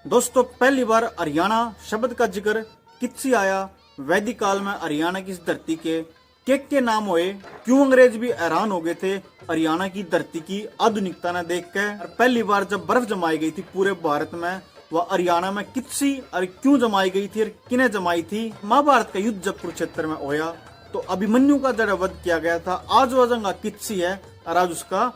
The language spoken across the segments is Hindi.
दोस्तों पहली बार हरियाणा शब्द का जिक्र किससे आया, वैदिक काल में हरियाणा की इस धरती के नाम हुए, क्यों अंग्रेज भी हैरान हो गए थे हरियाणा की धरती की आधुनिकता न देख के। और पहली बार जब बर्फ जमाई गई थी पूरे भारत में, वह हरियाणा में किससी और क्यों जमाई गई थी और किने जमाई थी। महाभारत का युद्ध जब कुरुक्षेत्र में होया तो अभिमन्यु का जरा वध किया गया था। आज वह जगह किससी है और आज उसका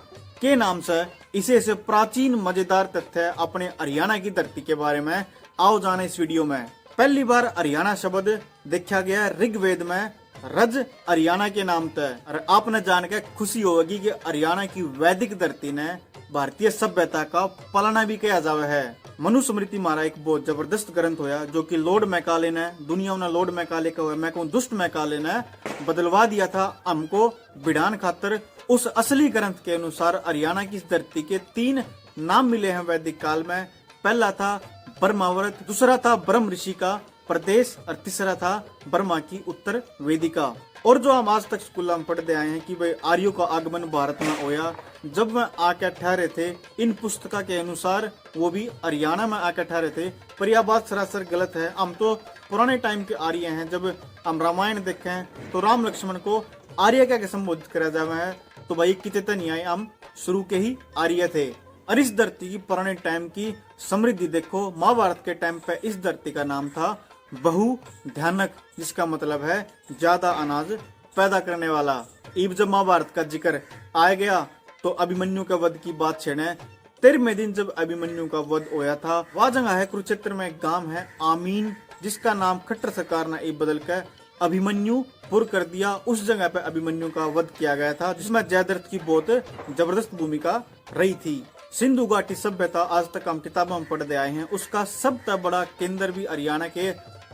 के नाम से इसे प्राचीन मजेदार तथ्य अपने हरियाणा की धरती के बारे में आओ जाने इस वीडियो में। पहली बार हरियाणा शब्द देखा गया ऋग्वेद में रज हरियाणा के नाम तय। और आपने जान के खुशी होगी कि हरियाणा की वैदिक धरती ने भारतीय सभ्यता का पालना भी किया जावे है। मनुस्मृति हमारा एक बहुत जबरदस्त ग्रंथ होया जो कि लॉर्ड मैकाले ने, दुनिया में लॉर्ड मैकाले का मैं कहूँ दुष्ट मैकाले ने बदलवा दिया था हमको बिड़ान खातर। उस असली ग्रंथ के अनुसार हरियाणा की धरती के 3 नाम मिले हैं वैदिक काल में। पहला था ब्रह्मावर्त, दूसरा था ब्रह्म ऋषि का प्रदेश और तीसरा था ब्रह्मा की उत्तर वेदिका। और जो हम आज तक स्कूल में पढ़ते आए हैं कि भाई आर्यों का आगमन भारत में होया, जब वह आके ठहरे थे इन पुस्तका के अनुसार वो भी हरियाणा में आके ठहरे थे। पर यह बात सरासर गलत है। हम तो पुराने टाइम के आर्य हैं। जब हम रामायण देखें तो राम लक्ष्मण को आर्य क्या संबोधित करा जावा है, तो भाई कितने नहीं आए, हम शुरू के ही आर्य थे। और इस धरती की पुराने टाइम की समृद्धि देखो, महाभारत के टाइम पे इस धरती का नाम था बहु ध्यानक, जिसका मतलब है ज्यादा अनाज पैदा करने वाला। इब जब महाभारत का जिक्र आ गया तो अभिमन्यु का वध की बात छेड़े। 13वें दिन जब अभिमन्यु का वध होया था, वह जगह है कुरुक्षेत्र में एक गांव है आमीन, जिसका नाम खट्टर सरकार ने एक बदल कर अभिमन्युपुर कर दिया। उस जगह पे अभिमन्यु का वध किया गया था, जिसमें जयद्रथ की बहुत जबरदस्त भूमिका रही थी। सिंधु घाटी सभ्यता आज तक हम किताबों में पढ़ते आए हैं, उसका सबसे बड़ा केंद्र भी हरियाणा के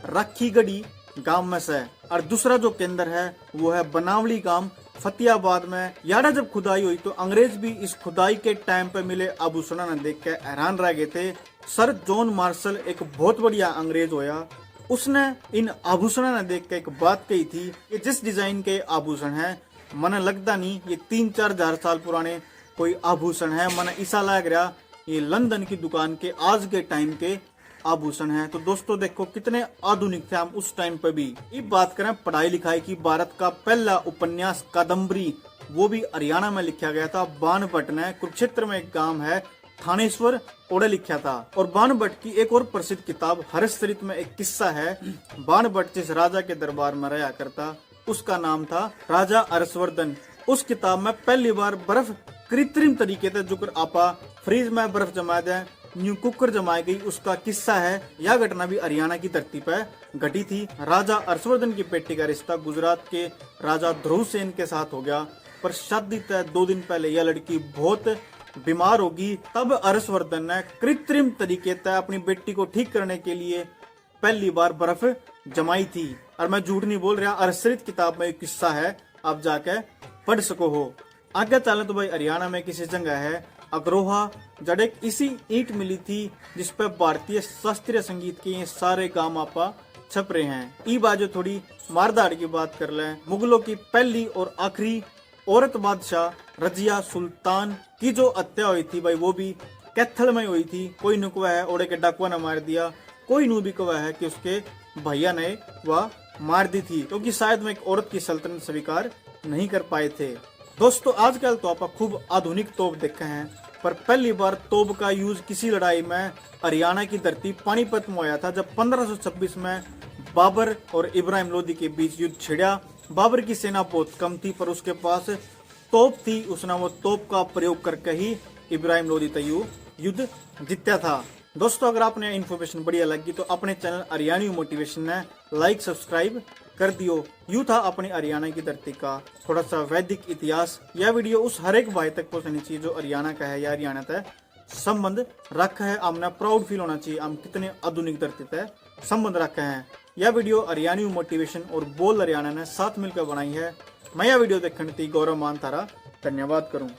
राखीगढ़ी गांव में से। और दूसरा जो केंद्र है वो है बनावली गांव फतेहाबाद में। यारा जब खुदाई हुई तो अंग्रेज भी इस खुदाई के टाइम पे मिले आभूषण ने देख के हैरान रह गए थे। सर जॉन मार्शल एक बहुत बढ़िया अंग्रेज होया, उसने इन आभूषणों ने देख के एक बात कही थी कि जिस डिजाइन के आभूषण है मने लगता नहीं ये 3-4 हजार साल पुराने कोई आभूषण है। मने ऐसा लग रहा ये लंदन की दुकान के आज के टाइम के आभूषण है। तो दोस्तों देखो कितने आधुनिक थे हम उस टाइम पे भी। ये बात करें पढ़ाई लिखाई की, भारत का पहला उपन्यास कादम्बरी वो भी हरियाणा में लिखा गया था। बाणभट्ट ने कुरुक्षेत्र में एक गांव है थानेश्वर ओड़े लिखा था। और बाणभट्ट की एक और प्रसिद्ध किताब हर्षचरित में एक किस्सा है। बाणभट्ट जिस राजा के दरबार में रहा करता उसका नाम था राजा हर्षवर्धन। उस किताब में पहली बार बर्फ कृत्रिम तरीके से जुकर आपा फ्रीज में बर्फ जमा दे न्यू कुकर जमाई गई, उसका किस्सा है। यह घटना भी हरियाणा की धरती पर घटी थी। राजा हर्षवर्धन की बेटी का रिश्ता गुजरात के राजा ध्रुव सेन के साथ हो गया, पर शादी तय 2 दिन पहले यह लड़की बहुत बीमार होगी। तब हर्षवर्धन ने कृत्रिम तरीके से अपनी बेटी को ठीक करने के लिए पहली बार बर्फ जमाई थी। और मैं झूठ नहीं बोल रहा, हर्षचरित किताब में एक किस्सा है, आप जाके पढ़ सको हो। आगे चले तो भाई हरियाणा में किसी जगह है अग्रोहा, जड़ एक इसी ईंट मिली थी जिसपे भारतीय शास्त्रीय संगीत के ये सारे गाम आपा छप रहे हैं। ई बाजू थोड़ी मारधाड़ की बात कर ले। मुगलों की पहली और आखिरी औरत बादशाह रजिया सुल्तान की जो हत्या हुई थी भाई वो भी कैथल में हुई थी। कोई नुकवा है ओड़े के डाकुआ ने मार दिया, कोई नु भी कवा है कि उसके भैया ने वह मार दी थी, क्योंकि शायद में एक औरत की सल्तनत स्वीकार नहीं कर पाए थे। दोस्तों आजकल तो आप खूब आधुनिक तोप देखे हैं, पर पहली बार तोप का यूज किसी लड़ाई में हरियाणा की धरती पानीपत में हुआ था, जब 1526 में बाबर और इब्राहिम लोदी के बीच युद्ध छिड़ा। बाबर की सेना बहुत कम थी पर उसके पास तोप थी, उसने वो तोप का प्रयोग करके ही इब्राहिम लोदी तयू युद्ध जीता था। दोस्तों अगर आपने इन्फॉर्मेशन बढ़िया लगी तो अपने चैनल हरियाणवी मोटिवेशन ने लाइक सब्सक्राइब कर दियो। यू था अपनी हरियाणा की धरती का थोड़ा सा वैदिक इतिहास। यह वीडियो उस हर एक भाई तक पहुंचनी चाहिए जो हरियाणा का है या हरियाणा तक संबंध रखा है। हमने प्राउड फील होना चाहिए हम कितने आधुनिक धरती तक संबंध रखे हैं। यह वीडियो हरियाणवी मोटिवेशन और बोल हरियाणा ने साथ मिलकर बनाई है। मैं यह वीडियो देखने ती गौरव मान थारा धन्यवाद करूँ।